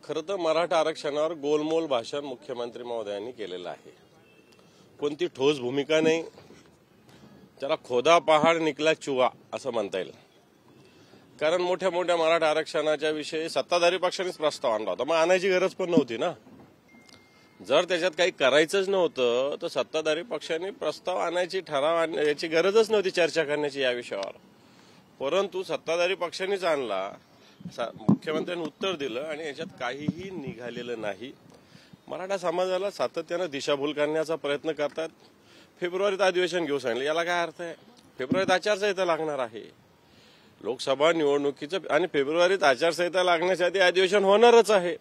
खरं तर मराठा आरक्षणावर गोलमोल भाषण मुख्यमंत्री महोदयांनी केलेलं आहे। कोणती ठोस भूमिका नाही, त्याला खोदा पहाड निकला चुवा असं म्हणता येईल। कारण मोठ्या मोठ्या मराठा आरक्षणाच्या विषयी सत्ताधारी पक्षानेच प्रस्ताव आणला होता, मग आणायची गरज पण नव्हती ना। जर त्याच्यात काही करायचंच नव्हतं तर सत्ताधारी पक्षाने प्रस्ताव आणायची, ठराव आणण्याची गरजच नव्हती चर्चा करण्याची या विषयावर। परंतु सत्ताधारी पक्षानेच आणला, मुख्यमंत्र्यांनी उत्तर दिलं आणि याच्यात काहीही निघालेलं नाही। मराठा समाजाला सातत्याने दिशाभूल करण्याचा प्रयत्न करतात। फेब्रुवारीत अधिवेशन घेऊ सांगितलं, याला काय अर्थ आहे? फेब्रुवारीत आचारसंहिता लागणार आहे लोकसभा निवडणुकीचं, आणि फेब्रुवारीत आचारसंहिता लागण्याच्या आधी अधिवेशन होणारच आहे।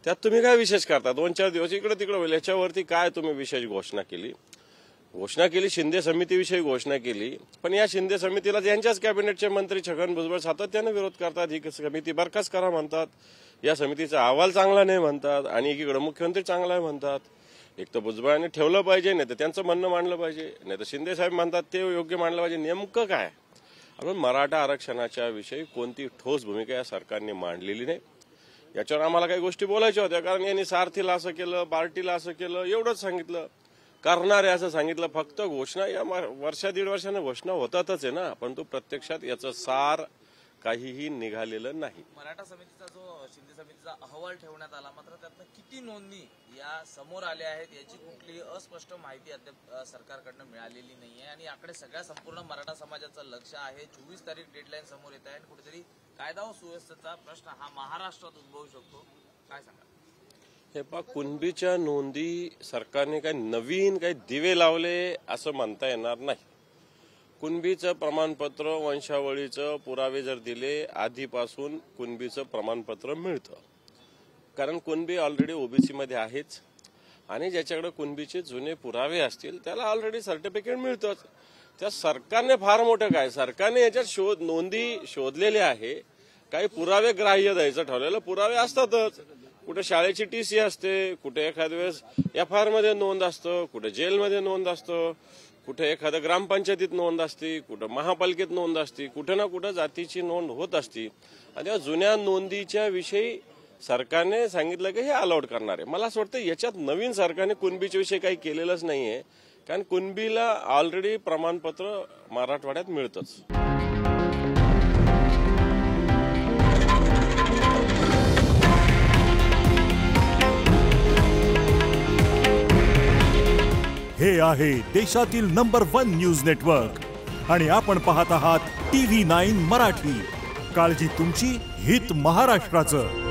त्यात तुम्ही काय विशेष करता? 2-4 दिवस इकडे तिकडे होईल, याच्यावरती काय तुम्ही विशेष घोषणा केली? शिंदे समितीविषयी घोषणा केली, पण या शिंदे समितीला यांच्याच कॅबिनेटचे मंत्री छगन भुजबळ सातत्याने विरोध करतात। ही समिती बरखास्त करा म्हणतात, या समितीचा अहवाल चांगला नाही म्हणतात, आणि एकीकडे मुख्यमंत्री चांगला आहे म्हणतात। एक तर भुजबळांनी ठेवलं पाहिजे, नाही तर त्यांचं म्हणणं मांडलं पाहिजे, नाही तर शिंदे साहेब म्हणतात ते योग्य मांडलं पाहिजे। नेमकं काय? आपण मराठा आरक्षणाच्या विषयी कोणती ठोस भूमिका या सरकारने मांडलेली नाही। याच्यावर आम्हाला काही गोष्टी बोलायच्या होत्या, कारण यांनी सारथीला असं केलं, पार्टीला असं केलं, एवढंच सांगितलं, करणार आहे असं सांगितलं। फक्त घोषणा या वर्षा-दीड वर्षाने घोषणा होतातच आहे ना, परंतु प्रत्यक्षात याचं सार काहीही निघालेलं नाही। मराठा समितीचा जो शिंदे समितीचा अहवाल ठेवण्यात आला, मात्र त्यातनं किती नोंदणी या समोर आल्या आहेत याची कुठलीही अस्पष्ट माहिती अद्याप सरकारकडनं मिळालेली नाहीये, आणि याकडे सगळ्या संपूर्ण मराठा समाजाचं लक्ष आहे। 24 तारीख डेडलाईन समोर येत आहे आणि कुठेतरी कायदा व सुव्यवस्थेचा प्रश्न हा महाराष्ट्रात उद्भवू शकतो, काय सांगा? हे पहा, कुणबीच्या नोंदी सरकारने काही नवीन काही दिवे लावले असं म्हणता येणार नाही। कुणबीचं प्रमाणपत्र, वंशावळीचं पुरावे जर दिले, आधीपासून कुणबीचं प्रमाणपत्र मिळतं, कारण कुणबी ऑलरेडी ओबीसी मध्ये आहेच, आणि ज्याच्याकडे कुणबीचे जुने पुरावे असतील त्याला ऑलरेडी सर्टिफिकेट मिळतंच। त्या सरकारने फार मोठं काय, सरकारने याच्यात नोंदी शोधलेल्या आहे, काही पुरावे ग्राह्य द्यायचं ठरवलेलं पुरावे असतातच। कुठे शाळेची टीसी असते, कुठे एखाद्या वेळेस FIR मध्ये नोंद असतं, कुठे जेलमध्ये नोंद असतं, कुठे एखाद्या ग्रामपंचायतीत नोंद असते, कुठे महापालिकेत नोंद असते, कुठे ना कुठे जातीची नोंद होत असते। आणि या जुन्या नोंदीच्या विषयी सरकारने सांगितलं की हे अलाउड करणार आहे। मला असं वाटतं याच्यात नवीन सरकारने कुणबीच्या विषयी काही केलेलंच नाहीये, कारण कुणबीला ऑलरेडी प्रमाणपत्र मराठवाड्यात मिळतंच। हे आहे देशातील नंबर 1 न्यूज नेटवर्क, आणि आपण पाहत आहात TV9 मराठी। काळजी तुमची, हित महाराष्ट्राचं।